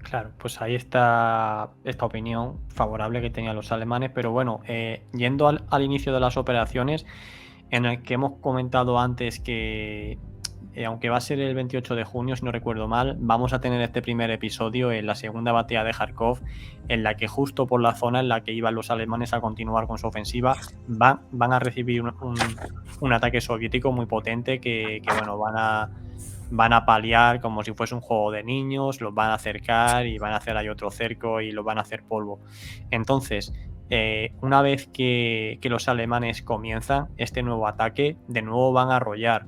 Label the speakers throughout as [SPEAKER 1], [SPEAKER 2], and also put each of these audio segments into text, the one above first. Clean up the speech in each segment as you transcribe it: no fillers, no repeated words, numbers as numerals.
[SPEAKER 1] Claro, pues ahí está esta opinión favorable que tenían los alemanes, pero bueno, yendo al inicio de las operaciones, en el que hemos comentado antes que, aunque va a ser el 28 de junio, si no recuerdo mal, vamos a tener este primer episodio en la segunda batalla de Kharkov, en la que justo por la zona en la que iban los alemanes a continuar con su ofensiva, van a recibir un ataque soviético muy potente que bueno, van a paliar como si fuese un juego de niños, los van a acercar y van a hacer ahí otro cerco y los van a hacer polvo. Entonces, una vez que los alemanes comienzan este nuevo ataque, de nuevo van a arrollar.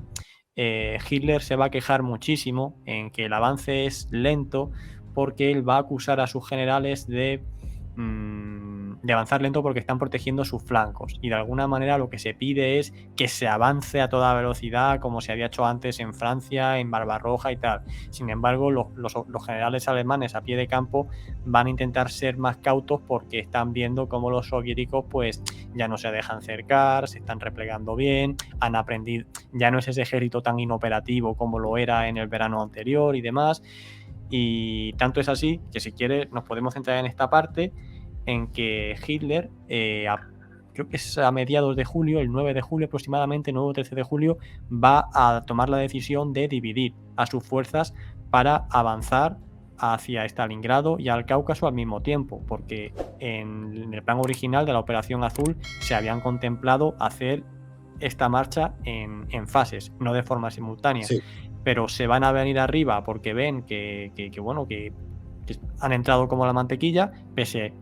[SPEAKER 1] Hitler se va a quejar muchísimo en que el avance es lento porque él va a acusar a sus generales de avanzar lento porque están protegiendo sus flancos, y de alguna manera lo que se pide es que se avance a toda velocidad como se había hecho antes en Francia, en Barbarroja y tal. Sin embargo, los generales alemanes a pie de campo van a intentar ser más cautos porque están viendo cómo los soviéticos pues ya no se dejan cercar, se están replegando bien, han aprendido, ya no es ese ejército tan inoperativo como lo era en el verano anterior y demás. Y tanto es así que, si quieres, nos podemos centrar en esta parte en que Hitler, creo que es a mediados de julio, el 9 de julio aproximadamente, 9 o 13 de julio, va a tomar la decisión de dividir a sus fuerzas para avanzar hacia Stalingrado y al Cáucaso al mismo tiempo, porque en el plan original de la Operación Azul se habían contemplado hacer esta marcha en fases, no de forma simultánea,
[SPEAKER 2] Sí.
[SPEAKER 1] pero se van a venir arriba porque ven bueno, que han entrado como la mantequilla, pese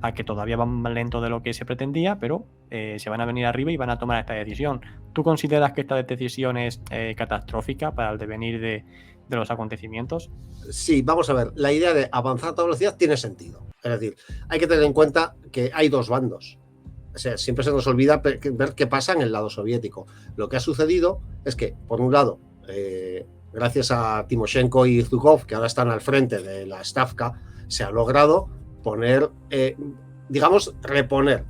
[SPEAKER 1] a que todavía van más lento de lo que se pretendía, pero se van a venir arriba y van a tomar esta decisión. ¿Tú consideras que esta decisión es catastrófica para el devenir de los acontecimientos?
[SPEAKER 2] Sí, vamos a ver, la idea de avanzar a toda velocidad tiene sentido. Es decir, hay que tener en cuenta que hay dos bandos. O sea, siempre se nos olvida ver qué pasa en el lado soviético. Lo que ha sucedido es que, por un lado, gracias a Timoshenko y Zhukov, que ahora están al frente de la Stavka, se ha logrado poner, digamos, reponer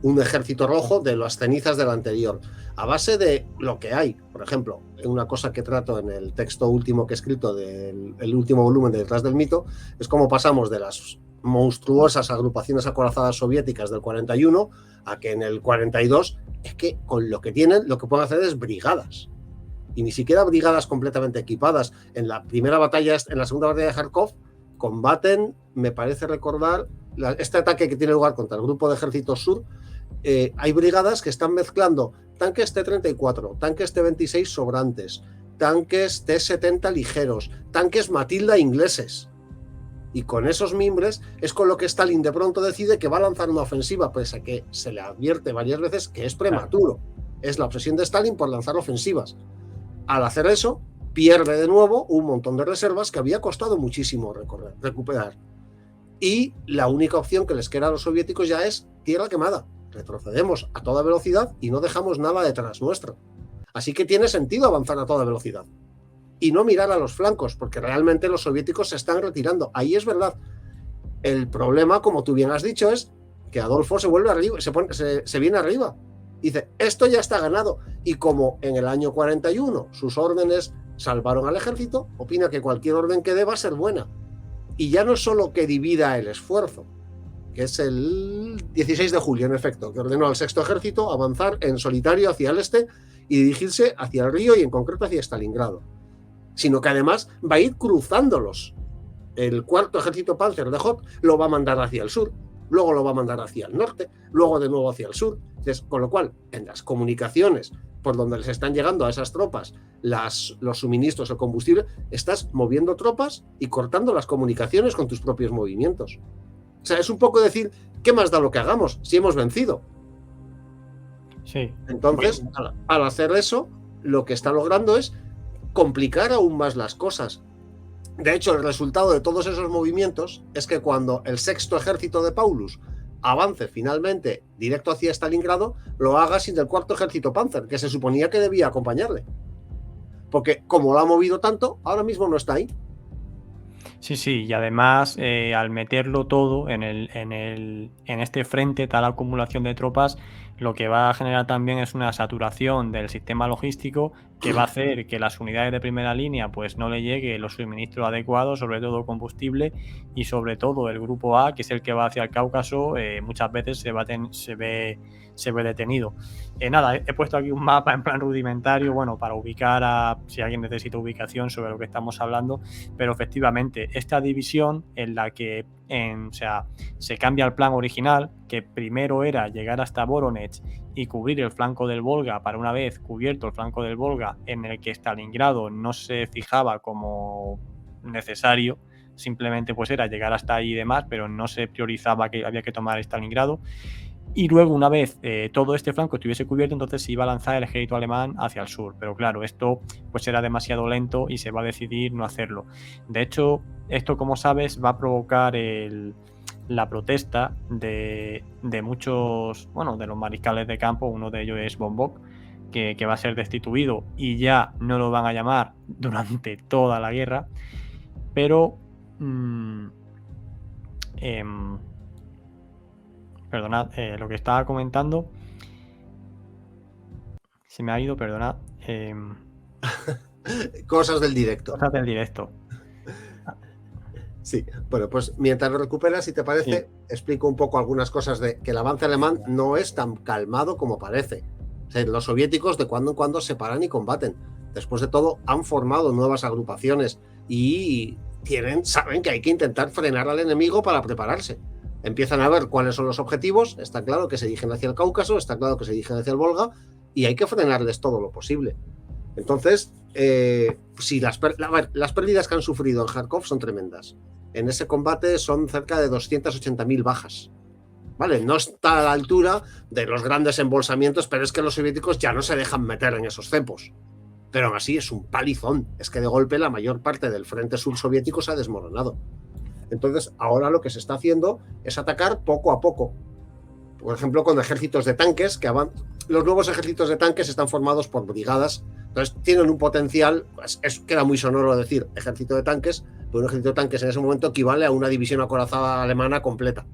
[SPEAKER 2] un ejército rojo de las cenizas del anterior, a base de lo que hay. Por ejemplo, una cosa que trato en el texto último que he escrito del último volumen de Detrás del Mito, es cómo pasamos de las monstruosas agrupaciones acorazadas soviéticas del 41 a que en el 42 es que con lo que tienen, lo que pueden hacer es brigadas. Y ni siquiera brigadas completamente equipadas. En la primera batalla, en la segunda batalla de Kharkov, combaten, me parece recordar, este ataque que tiene lugar contra el grupo de ejércitos sur. Hay brigadas que están mezclando tanques T-34, tanques T-26 sobrantes, tanques T-70 ligeros, tanques Matilda ingleses. Y con esos mimbres es con lo que Stalin de pronto decide que va a lanzar una ofensiva, pese a que se le advierte varias veces que es prematuro. Es la obsesión de Stalin por lanzar ofensivas. Al hacer eso, pierde de nuevo un montón de reservas que había costado muchísimo recuperar. Y la única opción que les queda a los soviéticos ya es tierra quemada. Retrocedemos a toda velocidad y no dejamos nada detrás nuestro. Así que tiene sentido avanzar a toda velocidad y no mirar a los flancos, porque realmente los soviéticos se están retirando. Ahí es verdad. El problema, como tú bien has dicho, es que Adolfo se vuelve arriba, se viene arriba. Dice, esto ya está ganado. Y como en el año 41 sus órdenes salvaron al ejército, opina que cualquier orden que dé va a ser buena. Y ya no solo que divida el esfuerzo, que es el 16 de julio, en efecto, que ordenó al sexto ejército avanzar en solitario hacia el este y dirigirse hacia el río y en concreto hacia Stalingrado, sino que además va a ir cruzándolos. El cuarto ejército Panzer de Hoth lo va a mandar hacia el sur, luego lo va a mandar hacia el norte, luego de nuevo hacia el sur. Entonces, con lo cual, en las comunicaciones por donde les están llegando a esas tropas los suministros, el combustible, estás moviendo tropas y cortando las comunicaciones con tus propios movimientos. O sea, es un poco decir, ¿qué más da lo que hagamos si hemos vencido?
[SPEAKER 1] Sí.
[SPEAKER 2] Entonces, al hacer eso, lo que está logrando es complicar aún más las cosas. De hecho, el resultado de todos esos movimientos es que cuando el sexto ejército de Paulus avance finalmente directo hacia Stalingrado, lo haga sin el cuarto ejército Panzer, que se suponía que debía acompañarle. Porque como lo ha movido tanto, ahora mismo no está ahí.
[SPEAKER 1] Sí, sí, y además al meterlo todo en este frente, tal acumulación de tropas, lo que va a generar también es una saturación del sistema logístico que va a hacer que las unidades de primera línea pues no le llegue los suministros adecuados, sobre todo combustible, y sobre todo el grupo A, que es el que va hacia el Cáucaso, muchas veces se ve detenido. Nada, he puesto aquí un mapa en plan rudimentario, bueno, para ubicar a si alguien necesita ubicación sobre lo que estamos hablando, pero efectivamente esta división en la que o sea, se cambia el plan original, que primero era llegar hasta Voronezh y cubrir el flanco del Volga, para una vez cubierto el flanco del Volga, en el que Stalingrado no se fijaba como necesario, simplemente pues era llegar hasta ahí y demás, pero no se priorizaba que había que tomar Stalingrado. Y luego, una vez todo este flanco estuviese cubierto, entonces se iba a lanzar el ejército alemán hacia el sur. Pero claro, esto pues era demasiado lento y se va a decidir no hacerlo. De hecho, esto, como sabes, va a provocar la protesta de muchos, bueno, de los mariscales de campo. Uno de ellos es von Bock, que va a ser destituido y ya no lo van a llamar durante toda la guerra. Pero perdonad, lo que estaba comentando se me ha ido, perdonad.
[SPEAKER 2] Cosas del directo.
[SPEAKER 1] Cosas del directo.
[SPEAKER 2] Sí, bueno, pues mientras lo recuperas, si te parece, explico un poco algunas cosas de que el avance alemán no es tan calmado como parece. O sea, los soviéticos de cuando en cuando se paran y combaten. Después de todo, han formado nuevas agrupaciones y saben que hay que intentar frenar al enemigo para prepararse. Empiezan a ver cuáles son los objetivos, está claro que se dirigen hacia el Cáucaso, está claro que se dirigen hacia el Volga, y hay que frenarles todo lo posible. Entonces, si las pérdidas que han sufrido en Kharkov son tremendas. En ese combate son cerca de 280.000 bajas. ¿Vale? No está a la altura de los grandes embolsamientos, pero es que los soviéticos ya no se dejan meter en esos cepos. Pero aún así es un palizón. Es que de golpe la mayor parte del frente sur soviético se ha desmoronado. Entonces, ahora lo que se está haciendo es atacar poco a poco. Por ejemplo, con ejércitos de tanques que los nuevos ejércitos de tanques están formados por brigadas. Entonces, tienen un potencial, pues, queda muy sonoro decir ejército de tanques, pero un ejército de tanques en ese momento equivale a una división acorazada alemana completa.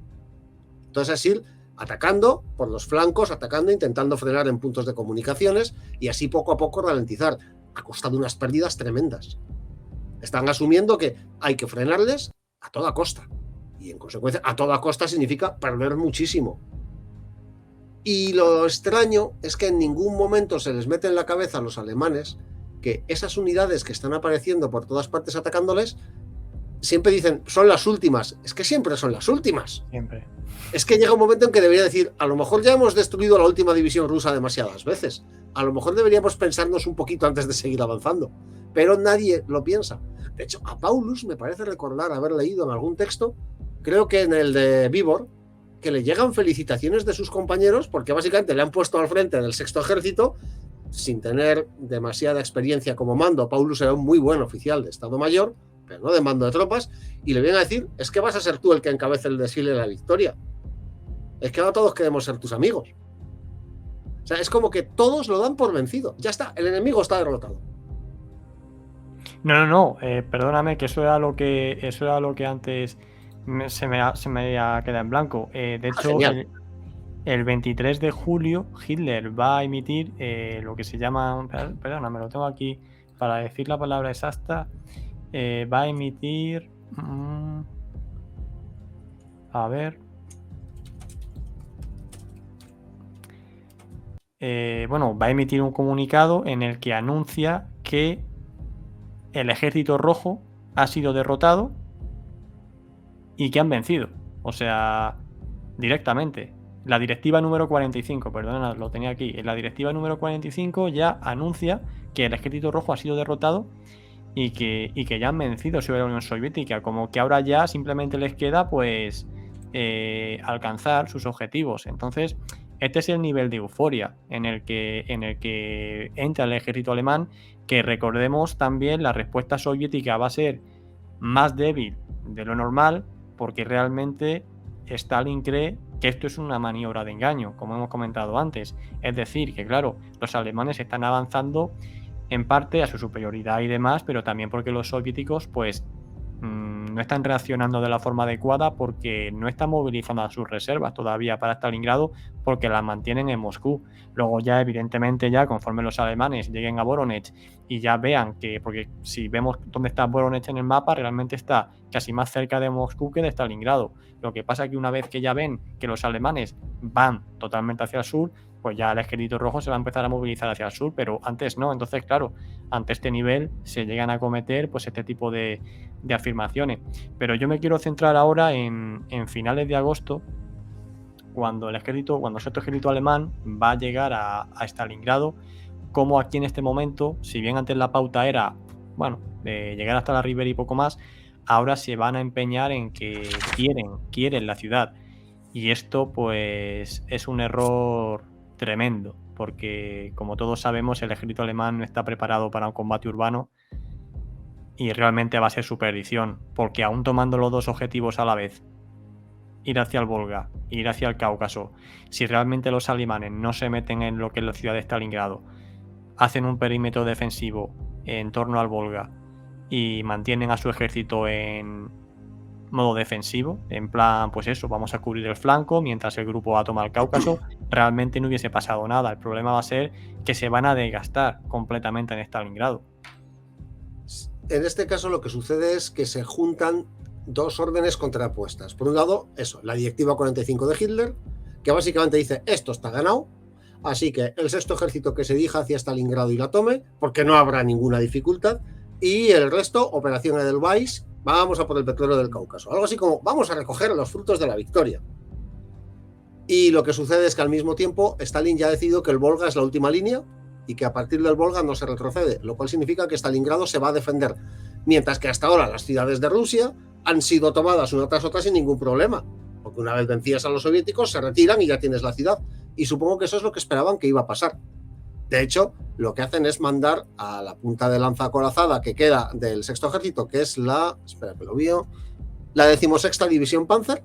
[SPEAKER 2] Entonces, es ir atacando por los flancos, intentando frenar en puntos de comunicaciones y así poco a poco ralentizar, a costa de unas pérdidas tremendas. Están asumiendo que hay que frenarles a toda costa. Y en consecuencia, a toda costa significa perder muchísimo. Y lo extraño es que en ningún momento se les mete en la cabeza a los alemanes que esas unidades que están apareciendo por todas partes atacándoles, siempre dicen, son las últimas. Es que siempre son las últimas.
[SPEAKER 1] Siempre.
[SPEAKER 2] Es que llega un momento en que debería decir, a lo mejor ya hemos destruido la última división rusa demasiadas veces. A lo mejor deberíamos pensarnos un poquito antes de seguir avanzando. Pero nadie lo piensa. De hecho, a Paulus me parece recordar haber leído en algún texto, creo que en el de Víbor, que le llegan felicitaciones de sus compañeros porque básicamente le han puesto al frente del sexto ejército sin tener demasiada experiencia como mando. Paulus era un muy buen oficial de Estado Mayor, pero no de mando de tropas, y le vienen a decir, es que vas a ser tú el que encabece el desfile de la victoria. Es que ahora todos queremos ser tus amigos. O sea, es como que todos lo dan por vencido. Ya está, el enemigo está derrotado.
[SPEAKER 1] No, perdóname, que eso era lo que antes se me ha quedado en blanco. De hecho, el 23 de julio Hitler va a emitir lo que se llama, perdóname, lo tengo aquí para decir la palabra exacta, va a emitir, a ver, va a emitir un comunicado en el que anuncia que el ejército rojo ha sido derrotado y que han vencido. O sea, directamente. La directiva número 45, perdona, lo tenía aquí. En la directiva número 45 ya anuncia que el ejército rojo ha sido derrotado y que ya han vencido sobre la Unión Soviética. Como que ahora ya simplemente les queda pues alcanzar sus objetivos. Entonces, este es el nivel de euforia en el que entra el ejército alemán, que recordemos también la respuesta soviética va a ser más débil de lo normal, porque realmente Stalin cree que esto es una maniobra de engaño, como hemos comentado antes. Es decir, que claro, los alemanes están avanzando en parte a su superioridad y demás, pero también porque los soviéticos pues no están reaccionando de la forma adecuada porque no están movilizando a sus reservas todavía para Stalingrado, porque las mantienen en Moscú. Luego ya, evidentemente, ya conforme los alemanes lleguen a Voronezh y ya vean que, porque si vemos dónde está Voronezh en el mapa, realmente está casi más cerca de Moscú que de Stalingrado. Lo que pasa es que una vez que ya ven que los alemanes van totalmente hacia el sur, pues ya el ejército rojo se va a empezar a movilizar hacia el sur, pero antes no. Entonces, claro, ante este nivel se llegan a cometer pues este tipo de afirmaciones. Pero yo me quiero centrar ahora en finales de agosto, cuando el sexto ejército alemán va a llegar a Stalingrado, como aquí en este momento, si bien antes la pauta era, bueno, de llegar hasta la Ribera y poco más, ahora se van a empeñar en que quieren la ciudad. Y esto pues es un error tremendo, porque como todos sabemos el ejército alemán no está preparado para un combate urbano y realmente va a ser su perdición, porque aún tomando los dos objetivos a la vez, ir hacia el Volga, ir hacia el Cáucaso, si realmente los alemanes no se meten en lo que es la ciudad de Stalingrado, hacen un perímetro defensivo en torno al Volga y mantienen a su ejército en modo defensivo, en plan, pues eso, vamos a cubrir el flanco mientras el grupo A toma el Cáucaso, realmente no hubiese pasado nada. El problema va a ser que se van a desgastar completamente en Stalingrado.
[SPEAKER 2] En este caso lo que sucede es que se juntan dos órdenes contrapuestas. Por un lado, eso, la Directiva 45 de Hitler, que básicamente dice, esto está ganado, así que el sexto ejército que se dirija hacia Stalingrado y la tome, porque no habrá ninguna dificultad, y el resto, Operación Edelweiss, vamos a por el petróleo del Cáucaso. Algo así como, vamos a recoger los frutos de la victoria. Y lo que sucede es que al mismo tiempo Stalin ya ha decidido que el Volga es la última línea y que a partir del Volga no se retrocede, lo cual significa que Stalingrado se va a defender, mientras que hasta ahora las ciudades de Rusia han sido tomadas una tras otra sin ningún problema, porque una vez vencidas a los soviéticos se retiran y ya tienes la ciudad, y supongo que eso es lo que esperaban que iba a pasar. De hecho, lo que hacen es mandar a la punta de lanza acorazada que queda del sexto ejército, que es la 16ª División Panzer,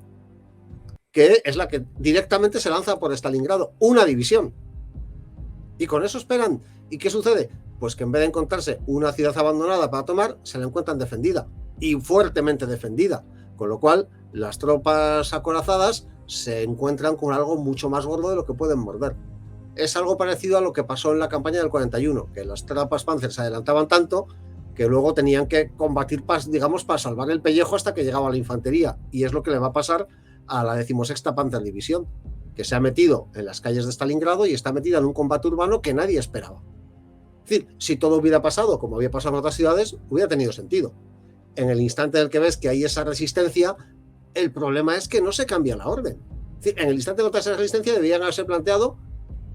[SPEAKER 2] que es la que directamente se lanza por Stalingrado, una división. Y con eso esperan. ¿Y qué sucede? Pues que en vez de encontrarse una ciudad abandonada para tomar, se la encuentran defendida, y fuertemente defendida, con lo cual las tropas acorazadas se encuentran con algo mucho más gordo de lo que pueden morder. Es algo parecido a lo que pasó en la campaña del 41, que las tropas Panzer se adelantaban tanto que luego tenían que combatir, digamos, para salvar el pellejo hasta que llegaba la infantería, y es lo que le va a pasar a la 16ª Panzer División, que se ha metido en las calles de Stalingrado y está metida en un combate urbano que nadie esperaba. Es decir, si todo hubiera pasado como había pasado en otras ciudades, hubiera tenido sentido. En el instante en el que ves que hay esa resistencia, el problema es que no se cambia la orden. Es decir, en el instante de esa resistencia deberían haberse planteado,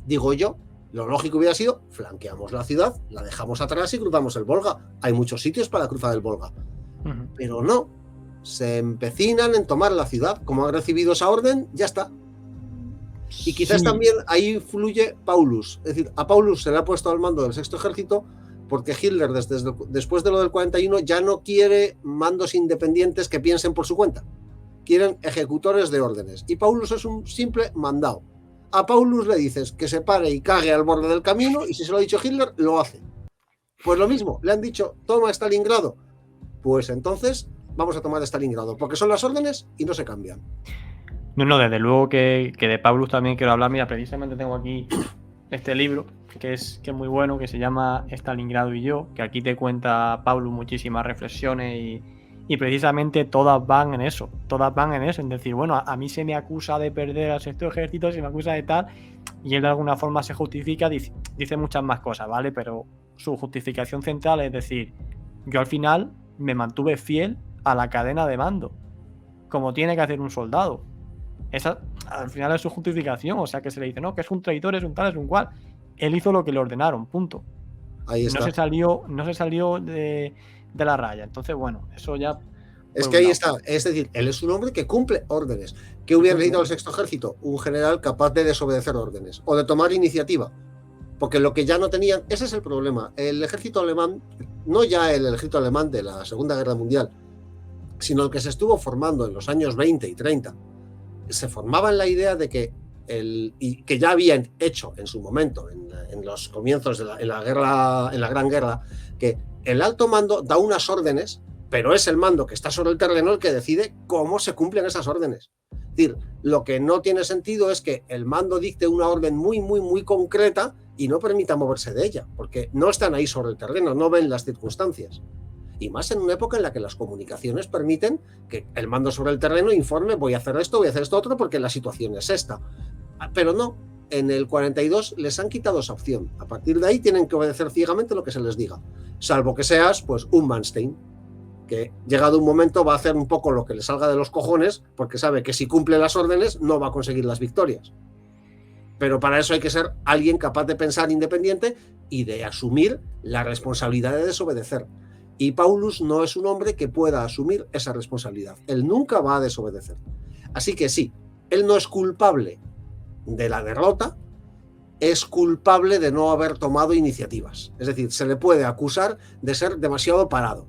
[SPEAKER 2] digo yo, lo lógico hubiera sido, flanqueamos la ciudad, la dejamos atrás y cruzamos el Volga. Hay muchos sitios para cruzar el Volga. Pero no, se empecinan en tomar la ciudad. Como han recibido esa orden, ya está. Y quizás también ahí influye Paulus. Es decir, a Paulus se le ha puesto al mando del sexto ejército porque Hitler, después de lo del 41, ya no quiere mandos independientes que piensen por su cuenta. Quieren ejecutores de órdenes. Y Paulus es un simple mandado. A Paulus le dices que se pare y cague al borde del camino, y si se lo ha dicho Hitler, lo hace. Pues lo mismo, le han dicho, toma Stalingrado. Pues entonces vamos a tomar Stalingrado, porque son las órdenes y no se cambian.
[SPEAKER 1] No, desde luego que de Paulus también quiero hablar. Mira, precisamente tengo aquí este libro, que es muy bueno, que se llama Stalingrado y yo, que aquí te cuenta Paulus muchísimas reflexiones y precisamente todas van en eso, en decir, bueno, a mí se me acusa de perder al sexto ejército, se me acusa de tal, y él de alguna forma se justifica, dice muchas más cosas, ¿vale? Pero su justificación central es decir, yo al final me mantuve fiel a la cadena de mando, como tiene que hacer un soldado. Esa al final es su justificación, o sea que se le dice, no, que es un traidor, es un tal, es un cual. Él hizo lo que le ordenaron, punto.
[SPEAKER 2] Ahí está.
[SPEAKER 1] No se salió de la raya. Entonces, bueno, eso ya...
[SPEAKER 2] Es que ahí está. Es decir, él es un hombre que cumple órdenes. ¿Qué hubiera necesitado el sexto ejército? Un general capaz de desobedecer órdenes o de tomar iniciativa. Porque lo que ya no tenían... Ese es el problema. El ejército alemán, no ya el ejército alemán de la Segunda Guerra Mundial, sino el que se estuvo formando en los años 20 y 30, se formaba en la idea de que y que ya habían hecho en su momento, en los comienzos de la Gran Guerra, que el alto mando da unas órdenes pero es el mando que está sobre el terreno el que decide cómo se cumplen esas órdenes. Es decir, lo que no tiene sentido es que el mando dicte una orden muy concreta y no permita moverse de ella, porque no están ahí sobre el terreno, no ven las circunstancias. Y más en una época en la que las comunicaciones permiten que el mando sobre el terreno informe, voy a hacer esto otro, porque la situación es esta. Pero no, en el 42 les han quitado esa opción. A partir de ahí tienen que obedecer ciegamente lo que se les diga, salvo que seas pues un Manstein, que llegado un momento va a hacer un poco lo que le salga de los cojones, porque sabe que si cumple las órdenes no va a conseguir las victorias. Pero para eso hay que ser alguien capaz de pensar independiente y de asumir la responsabilidad de desobedecer. Y Paulus no es un hombre que pueda asumir esa responsabilidad. Él nunca va a desobedecer. Así que sí, él no es culpable de la derrota, es culpable de no haber tomado iniciativas. Es decir, se le puede acusar de ser demasiado parado,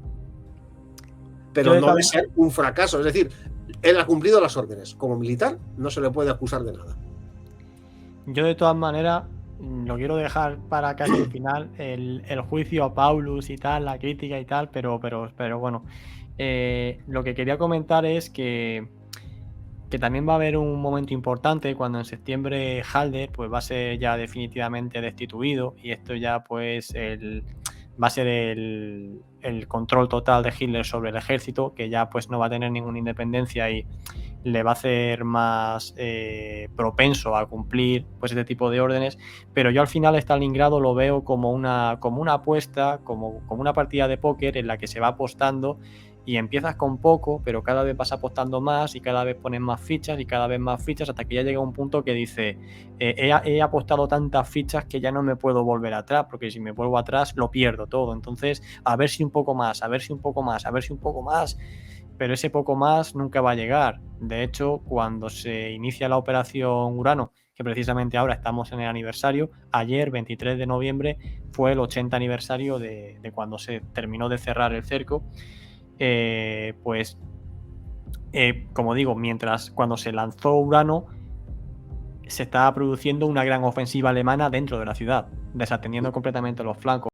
[SPEAKER 2] pero no de ser un fracaso. Es decir, él ha cumplido las órdenes. Como militar no se le puede acusar de nada.
[SPEAKER 1] Yo de todas maneras lo quiero dejar para casi el final, el juicio a Paulus y tal, la crítica y tal, pero bueno, lo que quería comentar es que también va a haber un momento importante cuando en septiembre Halder pues va a ser ya definitivamente destituido, y esto ya pues va a ser el control total de Hitler sobre el ejército, que ya pues no va a tener ninguna independencia y le va a hacer más propenso a cumplir pues este tipo de órdenes. Pero yo al final Stalingrado lo veo como una apuesta, como una partida de póker en la que se va apostando, y empiezas con poco, pero cada vez vas apostando más y cada vez pones más fichas y cada vez más fichas, hasta que ya llega un punto que dice he apostado tantas fichas que ya no me puedo volver atrás, porque si me vuelvo atrás lo pierdo todo. Entonces a ver si un poco más, a ver si un poco más, a ver si un poco más, pero ese poco más nunca va a llegar. De hecho, cuando se inicia la operación Urano, que precisamente ahora estamos en el aniversario, ayer 23 de noviembre fue el 80 aniversario de cuando se terminó de cerrar el cerco. Como digo, cuando se lanzó Urano, se estaba produciendo una gran ofensiva alemana dentro de la ciudad, desatendiendo completamente los flancos.